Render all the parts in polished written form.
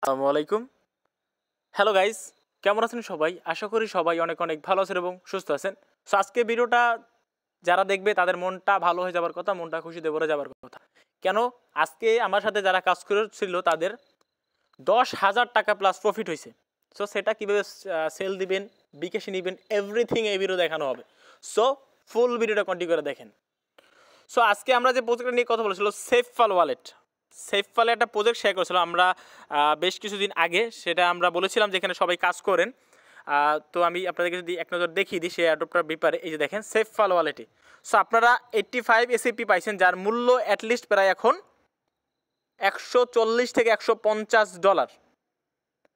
আসসালামু আলাইকুম। Hello guys, কেমন আছেন সবাই? আশা করি সবাই অনেক অনেক ভালো আছেন এবং সুস্থ আছেন। সো আজকে ভিডিওটা যারা দেখবে তাদের মনটা ভালো হয়ে যাবার কথা, মনটা খুশিতে ভরে যাবার কথা। কেন? আজকে আমার সাথে যারা কাজ করেছিল তাদের 10,000 টাকা প্লাস প্রফিট হয়েছে। সো সেটা কীভাবে সেল দিবেন, বিকাশে নেবেন, এভরিথিং এই ভিডিও দেখানো হবে। সো ফুল ভিডিওটা কন্টিনিউ করে দেখেন। সো আজকে আমরা যে প্রজেক্টটা নিয়ে কথা বলেছিল সেফফাল ওয়ালেট, সেফফালে একটা প্রজেক্ট শেয়ার করেছিলাম আমরা বেশ কিছুদিন আগে। সেটা আমরা বলেছিলাম যেখানে সবাই কাজ করেন। তো আমি আপনাদেরকে যদি এক নজর দেখিয়ে দিই সেই অ্যাডপ্টার ব্যাপারে। এই যে দেখেন সেফফাল ওয়ালেটে সো আপনারা 85 এসএপি পাইছেন, যার মূল্য অ্যাটলিস্ট প্রায় এখন $140 থেকে $150,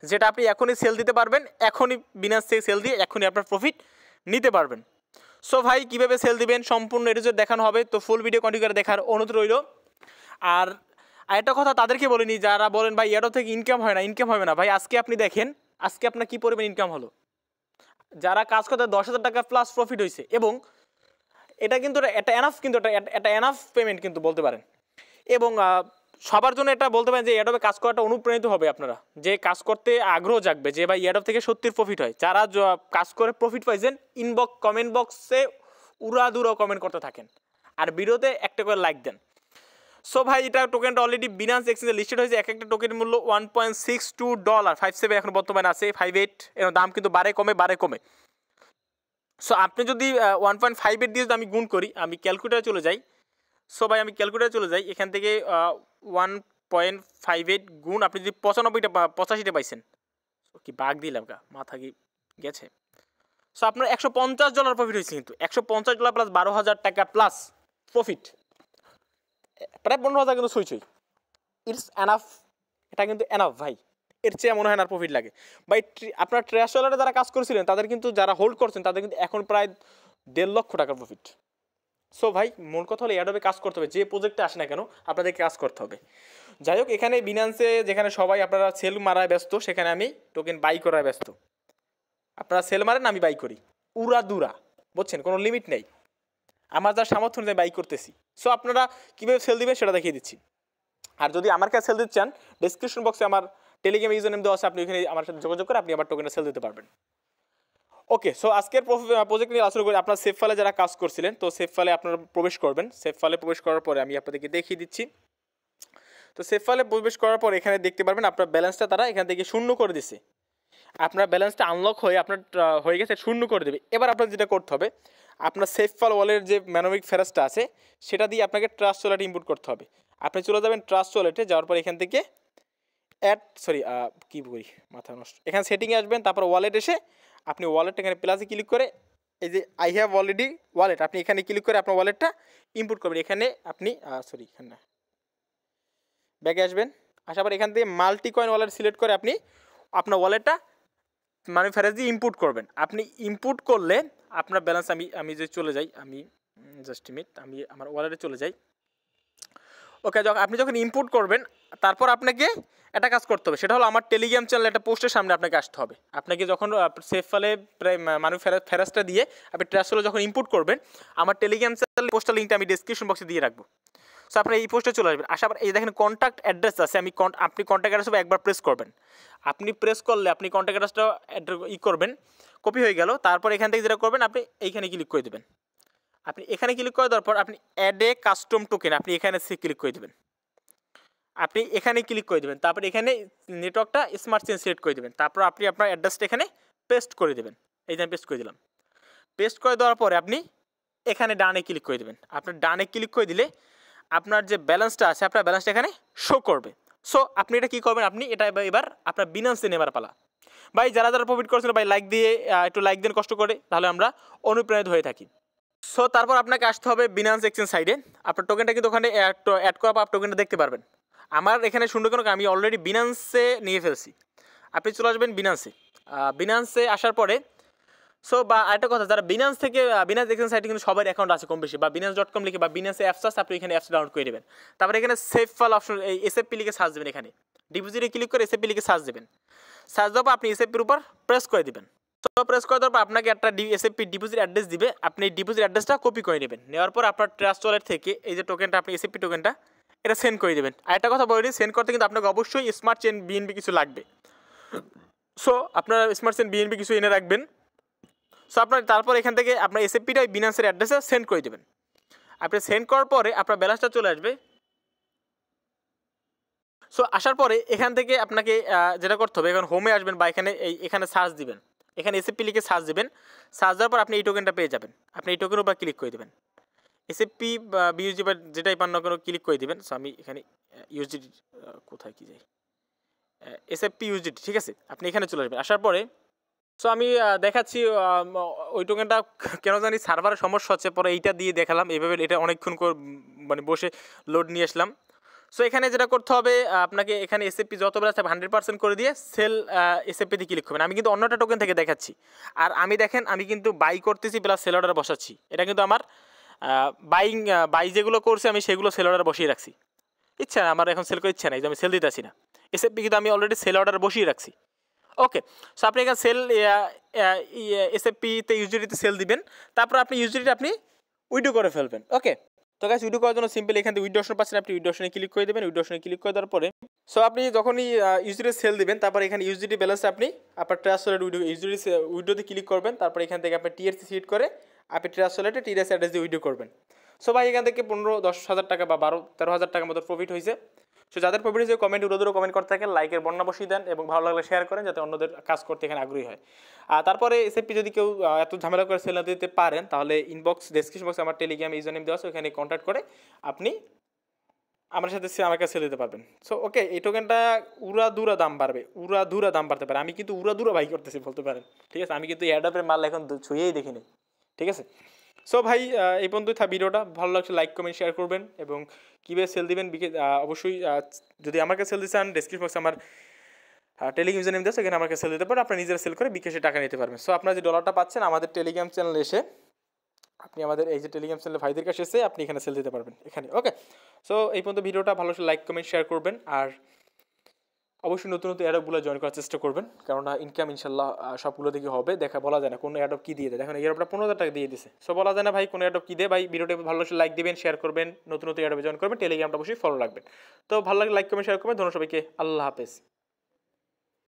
যেটা আপনি এখনই সেল দিতে পারবেন, এখনই বিনাস থেকে সেল দিয়ে এখনই আপনার প্রফিট নিতে পারবেন। সো ভাই কীভাবে সেল দিবেন সম্পূর্ণ এটুজে দেখানো হবে, তো ফুল ভিডিও কন্টিনিউ করে দেখার অনুরোধ রইল। আর আরেকটা কথা তাদেরকে বলিনি যারা বলেন ভাই এটাও থেকে ইনকাম হয় না, ইনকাম হবে না। ভাই আজকে আপনি দেখেন আজকে আপনার কী পরিমাণ ইনকাম হলো। যারা কাজ করতে 10,000 টাকা প্লাস প্রফিট হয়েছে, এবং এটা কিন্তু একটা এনাফ, কিন্তু এটা এনাফ পেমেন্ট কিন্তু বলতে পারেন। এবং সবার জন্য এটা বলতে পারেন যে এডবে কাজ করাটা অনুপ্রাণিত হবে, আপনারা যে কাজ করতে আগ্রহ জাগবে যে ভাই এডব থেকে সত্যির প্রফিট হয়। যারা কাজ করে প্রফিট পাইছেন কমেন্ট বক্সে উড়াদুরা কমেন্ট করতে থাকেন আর ভিডিওতে একটা করে লাইক দেন। সো ভাই এটা টোকেনটা অলরেডি বিনান্স এক্সচেঞ্জে লিস্টেড হয়েছে। এক একটা টোকেনের মূল্য $1.62, 57 এখন বর্তমানে আছে, 58 এর দাম কিন্তু বাড়ে কমে। সো আপনি যদি 1.58 দিয়ে যদি আমি গুণ করি, আমি ক্যালকুলেটারে চলে যাই। সো ভাই আমি ক্যালকুলেটারে চলে যাই, এখান থেকে 1.58 গুণ আপনি যদি 85টা পাইছেন, কি বাগ দিলাম মাথা কি গেছে। সো আপনার $150 প্রফিট হয়েছে, কিন্তু $150 প্লাস 12,000 টাকা প্লাস প্রফিট, প্রায় 15,000 কিন্তু ছুঁই ইটস এনাফ। এটা কিন্তু এনাফ ভাই, এর চেয়ে মনে হয় না প্রফিট লাগে ভাই। আপনার ট্রেস ওয়ালেটে যারা কাজ করেছিলেন তাদের কিন্তু, যারা হোল্ড করছেন তাদের কিন্তু এখন প্রায় 1.5 লক্ষ টাকার প্রফিট। সো ভাই মূল কথা হলো এডবে কাজ করতে হবে, যে প্রজেক্টে আসে না কেন আপনাদেরকে কাজ করতে হবে। যাই হোক, এখানে বিনান্সে যেখানে সবাই আপনারা সেল মারায় ব্যস্ত, সেখানে আমি টোকেন বাই করায় ব্যস্ত। আপনারা সেল মারেন, আমি বাই করি উড়াদুরা, বুঝছেন, কোনো লিমিট নেই। আমার যা সামর্থ্য অনুযায়ী বাই করতেছি। সো আপনারা কীভাবে সেল দিবেন সেটা দেখিয়ে দিচ্ছি। আর যদি আমার কাছে সেল দিতে চান, ডিসক্রিপশন বক্সে আমার টেলিগ্রাম ইউজার নেম দেওয়া আছে, আপনি ওখানে আমার সাথে যোগাযোগ করে আপনি আমার টোকেনটা সেল দিতে পারবেন। ওকে, সো আজকের প্রজেক্ট নিয়ে আলোচনা করি। আপনার সেফ ফালে যারা কাজ করছিলেন, তো সেফ ফালে আপনারা প্রবেশ করবেন। সেফ ফালে প্রবেশ করার পরে আমি আপনাদেরকে দেখিয়ে দিচ্ছি। তো সেফ ফালে প্রবেশ করার পর এখানে দেখতে পারবেন আপনার ব্যালেন্সটা তারা এখান থেকে শূন্য করে দিছে। আপনার ব্যালেন্সটা আনলক হয়ে আপনার হয়ে গেছে, শূন্য করে দেবে। এবার আপনার যেটা করতে হবে, আপনার সেফ ফাল ওয়ালের যে ম্যানোমিক ফেরাসটা আছে সেটা দিয়ে আপনাকে ট্রাস্ট ওয়ালেটে ইনপুট করতে হবে। আপনি চলে যাবেন ট্রাস্ট ওয়ালেটে, যাওয়ার পর এখান থেকে মাথা নষ্ট, এখানে সেটিংয়ে আসবেন, তারপর ওয়ালেট এসে আপনি ওয়ালেটটা এখানে প্লাসে ক্লিক করে এই যে আই হ্যাভ অলরেডি ওয়ালেট, আপনি এখানে ক্লিক করে আপনার ওয়ালেটটা ইনপুট করবেন। এখানে আপনি এখানে ব্যাগে আসবেন, আসার পর এখান থেকে মাল্টি কয়েন ওয়ালেট সিলেক্ট করে আপনি আপনার ওয়ালেটটা মানে ফেরত দিয়ে ইনপুট করবেন। আপনি ইনপুট করলে আপনার ব্যালেন্স আমি যে চলে যাই, আমি জাস্ট মিনিট, আমি আমার ওয়ালেটে চলে যাই। ওকে, আপনি যখন ইনপুট করবেন তারপর আপনাকে একটা কাজ করতে হবে, সেটা হলো আমার টেলিগ্রাম চ্যানেল একটা পোস্টের সামনে আপনাকে আসতে হবে। আপনাকে যখন সেফ ফালে মানুষ ফেরাসটা দিয়ে আপনি ট্রাস্টে যখন ইনপুট করবেন, আমার টেলিগ্রাম চ্যানেল পোস্টার লিঙ্কটা আমি ডিসক্রিপশন বক্সে দিয়ে রাখবো। সো আপনি এই পোস্টে চলে আসবেন, আসার পর এই দেখেন কন্ট্যাক্ট অ্যাড্রেস আছে, আপনি কন্ট্যাক্ট অ্যাড্রেস একবার প্রেস করবেন। আপনি প্রেস করলে আপনি কন্ট্যাক্ট অ্যাড্রেসটা করবেন, কপি হয়ে গেল। তারপর এখান থেকে যেটা করবেন, আপনি এইখানে ক্লিক করে দেবেন। আপনি এখানে ক্লিক করে দেওয়ার পর আপনি অ্যাড এ কাস্টম টোকেন, আপনি এখানে ক্লিক করে দেবেন। আপনি এখানে ক্লিক করে দেবেন, তারপর এখানে নেটওয়ার্কটা স্মার্ট চেঞ্জ সিলেক্ট করে দেবেন। তারপর আপনি আপনার অ্যাড্রেসটা এখানে পেস্ট করে দেবেন। এই যে আমি পেস্ট করে দিলাম। পেস্ট করে দেওয়ার পরে আপনি এখানে ডানে ক্লিক করে দেবেন। আপনার ডানে ক্লিক করে দিলে আপনার যে ব্যালেন্সটা আছে, আপনার ব্যালেন্সটা এখানে শো করবে। সো আপনি এটা কী করবেন, আপনি এটা এবার আপনার বিনান্সে নেবার পালা। ভাই যারা প্রফিট করছেন ভাই লাইক দিয়ে একটু লাইক দেন কষ্ট করে, তাহলে আমরা অনুপ্রাণিত হয়ে থাকি। সো তারপর আপনাকে আসতে হবে বিনান্স এক্সচেঞ্জ সাইডে। আপনার টোকেনটা কিন্তু ওখানে অ্যাড করা বা টোকেনটা দেখতে পারবেন। আমার এখানে শূন্য কেন, আমি অলরেডি বিনান্সে নিয়ে ফেলছি। আপনি চলে আসবেন বিনান্সে আসার পরে সো বা আরেকটা কথা, যারা বিনান্স এক্সচেঞ্জ সাইটে কিন্তু সবার অ্যাকাউন্ট আছে কম বেশি, বা binance.com লিখে বা বিনান্সে অ্যাপস আছে, আপনি এখানে অ্যাপস ডাউনলোড করে দেবেন। তারপরে এখানে সেফ ফাল অপশন, এই এসএফপি লিখে সার্চ দেবেন। এখানে ডিপোজিটে ক্লিক করে এসএফপি লিখে সার্চ দেবেন। সার্চ দেওয়ার পর আপনি এসএফপির উপর প্রেস করে দেবেন। তো প্রেস করে দেওয়ার পর আপনাকে একটা এসএফপি ডিপোজিট অ্যাড্রেস দিবে, আপনি ডিপোজিট অ্যাড্রেসটা কপি করে নেবেন। নেওয়ার পর আপনার ট্রাস্ট ওয়ালেট থেকে এই যে টোকেনটা, আপনি এসএফপি টোকেনটা এটা সেন্ড করে দেবেন। আর একটা কথা বলে দিই, সেন্ড করতে কিন্তু আপনাকে অবশ্যই স্মার্ট চেন বিএনবি কিছু লাগবে। সো আপনারা স্মার্ট চেন বিএনবি কিছু এনে রাখবেন। সো আপনার তারপর এখান থেকে আপনার এসএফপিটা ওই বিনান্সের অ্যাড্রেসে সেন্ড করে দেবেন। আপনি সেন্ড করার পরে আপনার ব্যালেন্সটা চলে আসবে। সো আসার পরে এখান থেকে আপনাকে যেটা করতে হবে, এখন হোমে আসবেন বা এখানে সার্চ দিবেন, এখানে এসএফপি লিখে সার্চ দিবেন। সার্চ দেওয়ার পর আপনি এই টোকেনটা পেয়ে যাবেন। আপনি এই টোকেনের উপর ক্লিক করে দেবেন, এসএফপি বা বিইউজি বা যেটাই পান না কেন ক্লিক করে দেবেন। সো আমি এখানে ইউজিডি কোথায় কি যাই, এসএফপি ইউজিডি, ঠিক আছে। আপনি এখানে চলে আসবেন। আসার পরে সো আমি দেখাচ্ছি ওই টোকেনটা কেন জানি সার্ভারের সমস্যা হচ্ছে, পরে এইটা দিয়ে দেখালাম। এইভাবে এটা অনেকক্ষণ মানে বসে লোড নিয়ে আসলাম। সো এখানে যেটা করতে হবে, আপনাকে এখানে এসএফপি যতবার আছে 100% করে দিয়ে সেল এসএফপিতে ক্লিক করবেন। আমি কিন্তু অন্যটা টোকেন থেকে দেখাচ্ছি। আর আমি দেখেন আমি কিন্তু বাই করতেছি প্লাস সেল অর্ডার বসাচ্ছি। এটা কিন্তু আমার বাই যেগুলো করছে আমি সেগুলো সেল অর্ডার বসিয়ে রাখছি। ইচ্ছা না আমার এখন সেল করে, ইচ্ছা নাই যে আমি সেল দিতেছি না। এসএফপি কিন্তু আমি অলরেডি সেল অর্ডার বসিয়ে রাখছি। ওকে, সো আপনি এখানে সেল এসএফপিতে ইউজিডিতে সেল দিবেন। তারপর আপনি ইউজিডিটা আপনি উইডো করে ফেলবেন। ওকে, তো গাইস উইডো করার জন্য সিম্পল এখান থেকে উইডো অপশন পাচ্ছেন, আপনি উইডো অপশনে ক্লিক করে দেবেন। উইডো অপশনে ক্লিক করে দেওয়ার পরে সো আপনি যখনই ইউজিডি সেল দিবেন, তারপর এখানে ইউজিডি ব্যালেন্সে আপনি আপনার ট্রান্সফারের ইউজিডি উইডোতে ক্লিক করবেন। তারপর এখান থেকে আপনি টিআরসি সিট করে আপনি ট্রান্সফারেটে টিআরসি অ্যাড্রেস দিয়ে উইডো করবেন। সো ভাই এখান থেকে 15-10,000 টাকা বা 12-13,000 টাকার মতো প্রফিট হয়েছে। সো যাদের প্রফিট হয়েছে কমেন্ট উড়ো কমেন্ট করতে থাকেন, লাইকের বন্যা বসিয়ে দেন এবং ভালো লাগলে শেয়ার করেন যাতে অন্যদের কাজ করতে এখানে আগ্রহী হয়। আর তারপরে এসএফপি যদি কেউ এত ঝামেলা করে সেল না দিতে পারেন, তাহলে ইনবক্স ডেসক্রিপশন বক্সে আমার টেলিগ্রাম ইউজার নেম দেওয়া আছে, ওখানে কন্ট্যাক্ট করে আপনি আমার সাথে আমার কাছে সেল দিতে পারবেন। সো ওকে, এই টোকেনটা উড়াধুরা দাম বাড়তে পারে। আমি কিন্তু উড়াধুরা বাই করতেছি বলতে পারেন, ঠিক আছে। আমি কিন্তু এয়ারড্রপের মাল এখন ছুঁয়েই দেখিনি, ঠিক আছে। সো ভাই এই পর্যন্তই ভিডিওটা। ভালো লাগছে লাইক কমেন্ট শেয়ার করবেন এবং কীভাবে সেল দিবেন অবশ্যই যদি আমাকে সেল দিতে চান ডেসক্রিপশন বক্সে আমার টেলিগ্রাম ইউজার নেম দেওয়া, সেখানে আমাকে সেল দিতে পারেন। আপনারা নিজেরা সেল করে বিকাশে টাকা নিতে পারবেন। সো আপনারা যে ডলারটা পাচ্ছেন আমাদের টেলিগ্রাম চ্যানেলে এসে, আপনি আমাদের এই যে টেলিগ্রাম চ্যানেলে ভাইদের কাছে এসে আপনি এখানে সেল দিতে পারবেন এখানে। ওকে, সো এই পর্যন্ত ভিডিওটা ভালো লাইক কমেন্ট শেয়ার করবেন আর অবশ্যই নতুন অ্যাডপগুলো জয়েন করার চেষ্টা করবেন, কেননা ইনকাম ইনশাল্লাহ সবগুলো থেকে হবে। বলা যায় না কোন অ্যাডপ কী দিয়ে দেয়। দেখেন এয়ারডপটা 15,000 টাকা দিয়ে দিছে। সো বলা যায় না ভাই কোন অ্যাডপ কী দেয়। ভাই ভিডিওটা ভালো লাইক দিবেন, শেয়ার করবেন, নতুন অ্যাডপে জয়েন করবেন, টেলিগ্রামটা অবশ্যই ফলো রাখবেন। তো ভালো লাগে লাইক কমেন্ট শেয়ার করবেন। ধন্যবাদ সবাইকে, আল্লাহ হাফেজ।